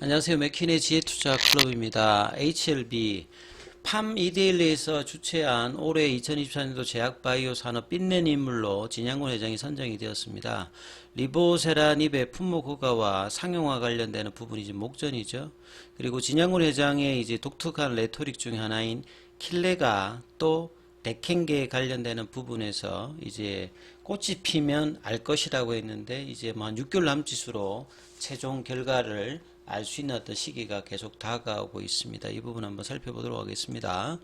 안녕하세요. 맥킨의 지혜투자 클럽입니다. HLB 팜 이데일리에서 주최한 올해 2024년도 제약바이오 산업 빛낸 인물로 진양곤 회장이 선정이 되었습니다. 리보세라닙의 품목 허가와 상용화 관련되는 부분이 이제 목전이죠. 그리고 진양곤 회장의 이제 독특한 레토릭 중에 하나인 킬레가 또 백행계에 관련되는 부분에서 이제 꽃이 피면 알 것이라고 했는데 이제 뭐 한 6개월 남짓으로 최종 결과를 알 수 있는 어떤 시기가 계속 다가오고 있습니다. 이 부분 한번 살펴보도록 하겠습니다.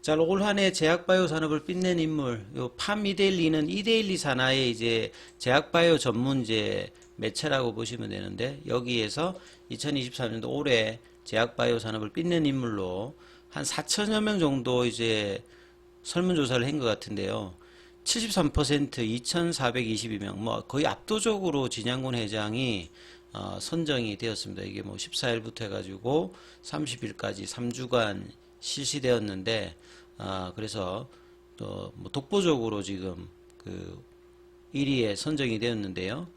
자, 올 한해 제약바이오 산업을 빛낸 인물, 요 팜이데일리는 이데일리 산하의 이제 제약바이오 전문 이제 매체라고 보시면 되는데 여기에서 2023년도 올해 제약바이오 산업을 빛낸 인물로 한 4천여 명 정도 이제 설문조사를 한 것 같은데요. 73% 2,422명, 뭐 거의 압도적으로 진양곤 회장이 선정이 되었습니다. 이게 뭐 14일부터 해가지고 30일까지 3주간 실시되었는데, 그래서 또 뭐 독보적으로 지금 그 1위에 선정이 되었는데요.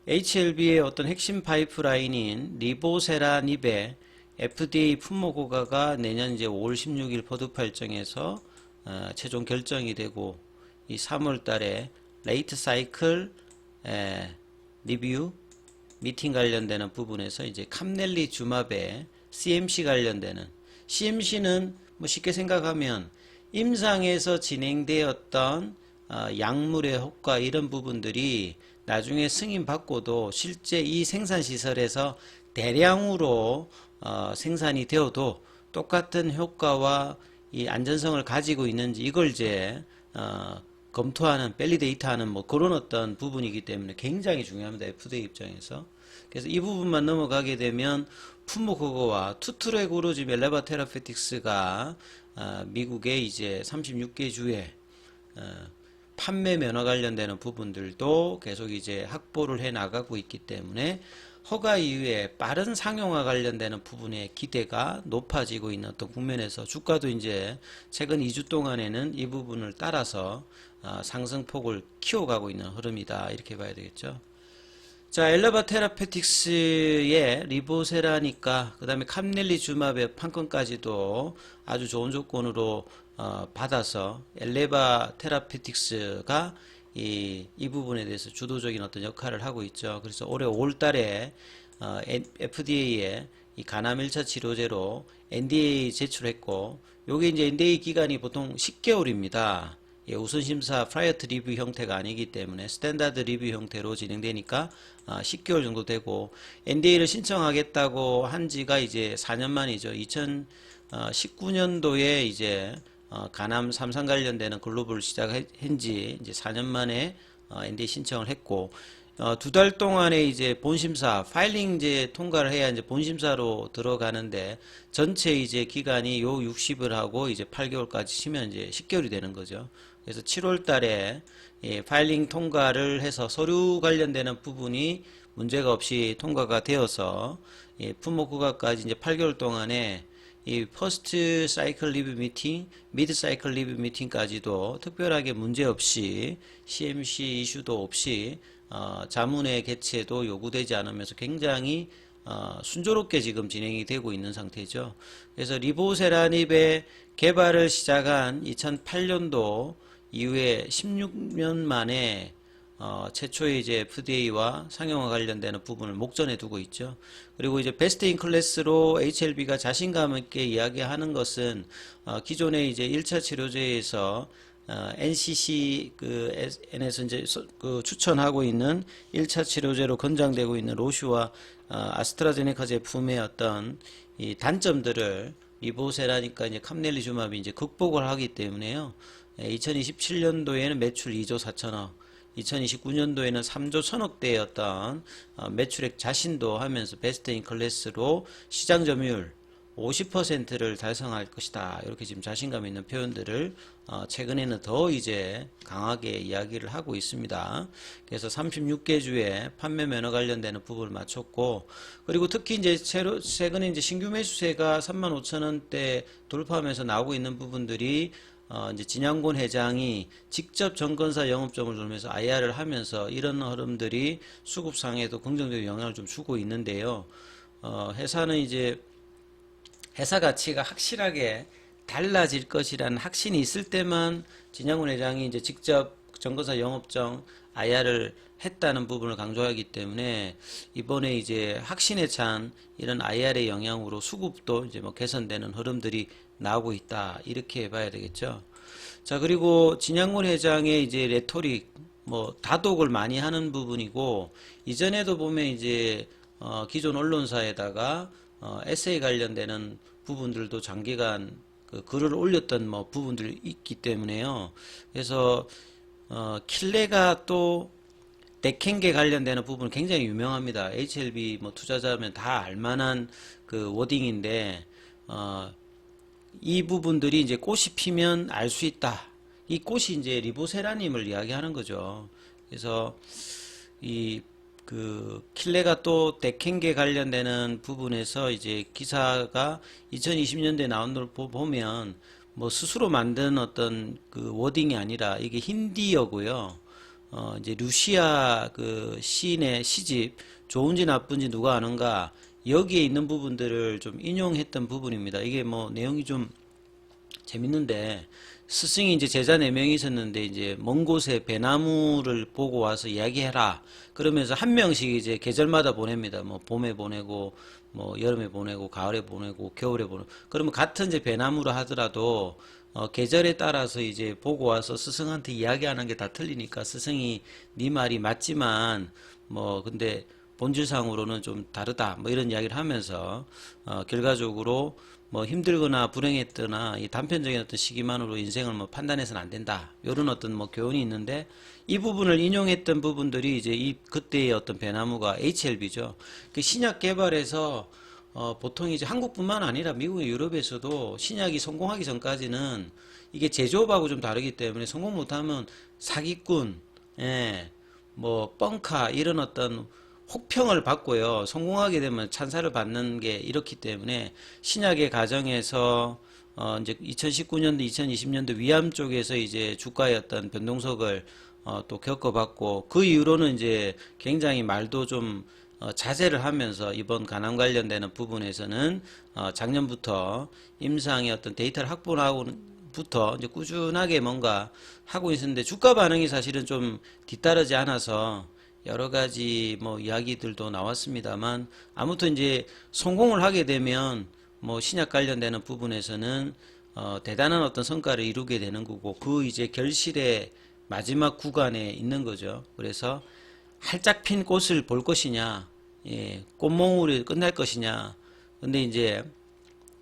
HLB의 어떤 핵심 파이프라인인 리보세라닙의 FDA 품목 허가가 내년 이제 5월 16일 포드파 일정에서 최종 결정이 되고 이 3월 달에 레이트 사이클 리뷰 미팅 관련되는 부분에서 이제 캄넬리주맙의 CMC 관련되는 CMC는 뭐 쉽게 생각하면 임상에서 진행되었던 약물의 효과 이런 부분들이 나중에 승인 받고도 실제 이 생산 시설에서 대량으로 생산이 되어도 똑같은 효과와 이 안전성을 가지고 있는지 이걸 이제 검토하는 밸리데이트하는 뭐 그런 어떤 부분이기 때문에 굉장히 중요합니다. FDA 입장에서. 그래서 이 부분만 넘어가게 되면 품목 허가와 투트랙 오로지 엘레바 테라페틱스가 미국의 이제 36개 주에 판매 면허 관련되는 부분들도 계속 이제 확보를 해 나가고 있기 때문에 허가 이후에 빠른 상용화 관련되는 부분의 기대가 높아지고 있는 어떤 국면에서 주가도 이제 최근 2주 동안에는 이 부분을 따라서 상승폭을 키워가고 있는 흐름이다. 이렇게 봐야 되겠죠. 자, 엘레바 테라페틱스의 리보세라니까 그 다음에 캄넬리주맙의 판권까지도 아주 좋은 조건으로 받아서 엘레바 테라페틱스가 이 부분에 대해서 주도적인 어떤 역할을 하고 있죠. 그래서 올해 5월 달에 FDA에 이 간암 1차 치료제로 NDA 제출했고 요게 이제 NDA 기간이 보통 10개월입니다. 예, 우선심사 프라이어트 리뷰 형태가 아니기 때문에 스탠다드 리뷰 형태로 진행되니까 10개월 정도 되고 NDA를 신청하겠다고 한 지가 이제 4년 만이죠. 2019년도에 이제 간암 3상 관련되는 글로벌 시작한 지 이제 4년 만에 NDA 신청을 했고 2달 동안에 이제 본심사 파일링 이제 통과를 해야 이제 본심사로 들어가는데 전체 이제 기간이 요 60을 하고 이제 8개월까지 치면 이제 10개월이 되는 거죠. 그래서 7월 달에 파일링 통과를 해서 서류 관련되는 부분이 문제가 없이 통과가 되어서 품목 허가까지 이제 8개월 동안에 이 퍼스트 사이클 리뷰 미팅, 미드 사이클 리뷰 미팅까지도 특별하게 문제 없이 CMC 이슈도 없이 자문회 개최도 요구되지 않으면서 굉장히 순조롭게 지금 진행이 되고 있는 상태죠. 그래서 리보세라닙의 개발을 시작한 2008년도 이후에 16년 만에 최초의 이제 FDA와 상용화 관련되는 부분을 목전에 두고 있죠. 그리고 이제 베스트 인 클래스로 HLB가 자신감 있게 이야기하는 것은 기존의 이제 1차 치료제에서 NCC N에서 이제 추천하고 있는 1차 치료제로 권장되고 있는 로슈와 아스트라제네카 제품의 어떤 이 단점들을 리보세라니까 이제 캄넬리주맙이 이제 극복을 하기 때문에요. 2027년도에는 매출 2조 4천억, 2029년도에는 3조 1천억대의 어떤 매출액 자신도 하면서 베스트 인 클래스로 시장 점유율 50%를 달성할 것이다. 이렇게 지금 자신감 있는 표현들을 최근에는 더 이제 강하게 이야기를 하고 있습니다. 그래서 36개 주에 판매 면허 관련되는 부분을 마쳤고, 그리고 특히 이제 최근에 이제 신규 매수세가 35,000원대 돌파하면서 나오고 있는 부분들이 이제 진양곤 회장이 직접 정건사 영업점을 돌면서 IR을 하면서 이런 흐름들이 수급상에도 긍정적인 영향을 좀 주고 있는데요. 회사는 이제 회사 가치가 확실하게 달라질 것이라는 확신이 있을 때만 진양훈 회장이 이제 직접 정거사 영업정 IR을 했다는 부분을 강조하기 때문에 이번에 이제 확신에 찬 이런 IR의 영향으로 수급도 이제 뭐 개선되는 흐름들이 나오고 있다. 이렇게 봐야 되겠죠. 자, 그리고 진양훈 회장의 이제 레토릭, 뭐 다독을 많이 하는 부분이고, 이전에도 보면 이제 기존 언론사에다가 에세이 관련되는 부분들도 장기간 그 글을 올렸던 뭐 부분들이 있기 때문에요. 그래서 킬레가 또 넥행계 관련되는 부분 굉장히 유명합니다. HLB 뭐 투자자면 다 알만한 그 워딩인데 이 부분들이 이제 꽃이 피면 알 수 있다. 이 꽃이 이제 리보세라님을 이야기하는 거죠. 그래서 이 그 킬레가 또 덱행계 관련되는 부분에서 이제 기사가 2020년대에 나온 걸 보면 뭐 스스로 만든 어떤 그 워딩이 아니라 이게 힌디어고요. 이제 루시아 그 시인의 시집 좋은지 나쁜지 누가 아는가 여기에 있는 부분들을 좀 인용했던 부분입니다. 이게 뭐 내용이 좀 재밌는데 스승이 이제 제자 4명이 있었는데 이제 먼 곳에 배나무를 보고 와서 이야기해라. 그러면서 한 명씩 이제 계절마다 보냅니다. 뭐 봄에 보내고 뭐 여름에 보내고 가을에 보내고 겨울에 보내고 그러면 같은 이제 배나무라 하더라도 계절에 따라서 이제 보고 와서 스승한테 이야기하는 게 다 틀리니까 스승이 네 말이 맞지만 뭐 근데 본질상으로는 좀 다르다 뭐 이런 이야기를 하면서 결과적으로 뭐 힘들거나 불행했거나 이 단편적인 어떤 시기만으로 인생을 뭐 판단해서는 안 된다 이런 어떤 뭐 교훈이 있는데 이 부분을 인용했던 부분들이 이제 이 그때의 어떤 배나무가 HLB죠. 그 신약 개발에서 보통 이제 한국뿐만 아니라 미국의 유럽에서도 신약이 성공하기 전까지는 이게 제조업하고 좀 다르기 때문에 성공 못하면 사기꾼, 예, 뭐 뻥카 이런 어떤 혹평을 받고요. 성공하게 되면 찬사를 받는 게 이렇기 때문에 신약의 과정에서 이제 2019년도, 2020년도 위암 쪽에서 이제 주가의 어떤 변동성을 또 겪어봤고 그 이후로는 이제 굉장히 말도 좀 자제를 하면서 이번 간암 관련되는 부분에서는 작년부터 임상의 어떤 데이터를 확보하고부터 이제 꾸준하게 뭔가 하고 있었는데 주가 반응이 사실은 좀 뒤따르지 않아서 여러 가지 뭐 이야기들도 나왔습니다만 아무튼 이제 성공을 하게 되면 뭐 신약 관련되는 부분에서는 대단한 어떤 성과를 이루게 되는 거고 그 이제 결실의 마지막 구간에 있는 거죠. 그래서 활짝 핀 꽃을 볼 것이냐, 예, 꽃몽울이 끝날 것이냐. 근데 이제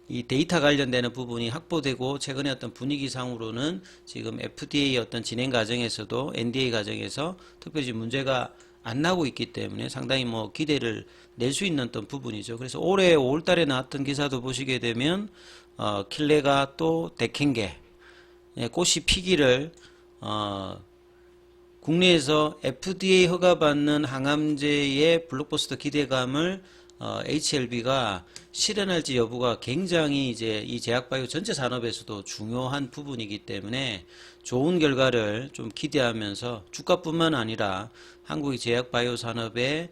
이 데이터 관련되는 부분이 확보되고 최근에 어떤 분위기상으로는 지금 FDA 어떤 진행 과정에서도 NDA 과정에서 특별히 문제가 안 나고 있기 때문에 상당히 뭐 기대를 낼 수 있는 어떤 부분이죠. 그래서 올해 5월달에 나왔던 기사도 보시게 되면 킬레가 또 덱행계 예, 꽃이 피기를 국내에서 FDA 허가받는 항암제의 블록버스터 기대감을 HLB가 실현할지 여부가 굉장히 이제 이 제약바이오 전체 산업에서도 중요한 부분이기 때문에 좋은 결과를 좀 기대하면서 주가뿐만 아니라 한국의 제약바이오 산업의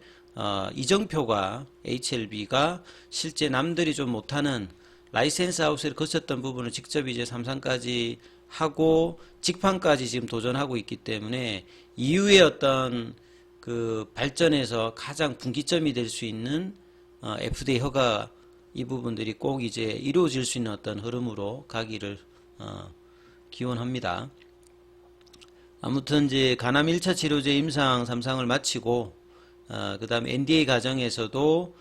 이정표가 HLB가 실제 남들이 좀 못하는 라이센스 하우스를 거쳤던 부분을 직접 이제 삼상까지 하고 직판까지 지금 도전하고 있기 때문에 이후에 어떤 그 발전에서 가장 분기점이 될 수 있는 FDA 허가 이 부분들이 꼭 이제 이루어질 수 있는 어떤 흐름으로 가기를 기원합니다. 아무튼 이제 간암 1차 치료제 임상 3상을 마치고 그 다음에 NDA 과정에서도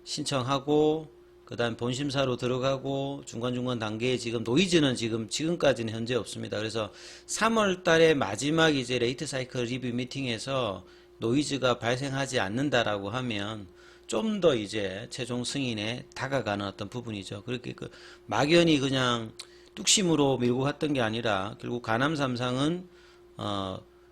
신청하고 그 다음 본심사로 들어가고 중간중간 단계에 지금 노이즈는 지금까지는 현재 없습니다. 그래서 3월 달에 마지막 이제 레이트 사이클 리뷰 미팅에서 노이즈가 발생하지 않는다라고 하면 좀 더 이제 최종 승인에 다가가는 어떤 부분이죠. 그렇게 그 막연히 그냥 뚝심으로 밀고 갔던 게 아니라 결국 간암 3상은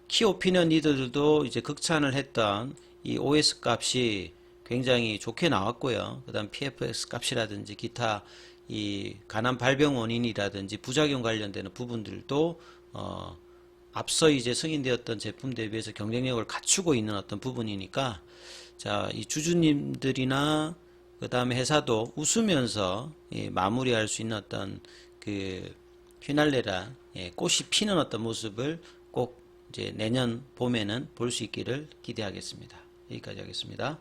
키오피니언 리더들도 이제 극찬을 했던 이 OS 값이 굉장히 좋게 나왔고요. 그 다음 PFS 값이라든지 기타 이 간암 발병 원인이라든지 부작용 관련되는 부분들도 앞서 이제 승인되었던 제품 대비해서 경쟁력을 갖추고 있는 어떤 부분이니까 자, 이 주주님들이나 그 다음에 회사도 웃으면서 마무리할 수 있는 어떤 그 휘날레라 꽃이 피는 어떤 모습을 꼭 이제 내년 봄에는 볼 수 있기를 기대하겠습니다. 여기까지 하겠습니다.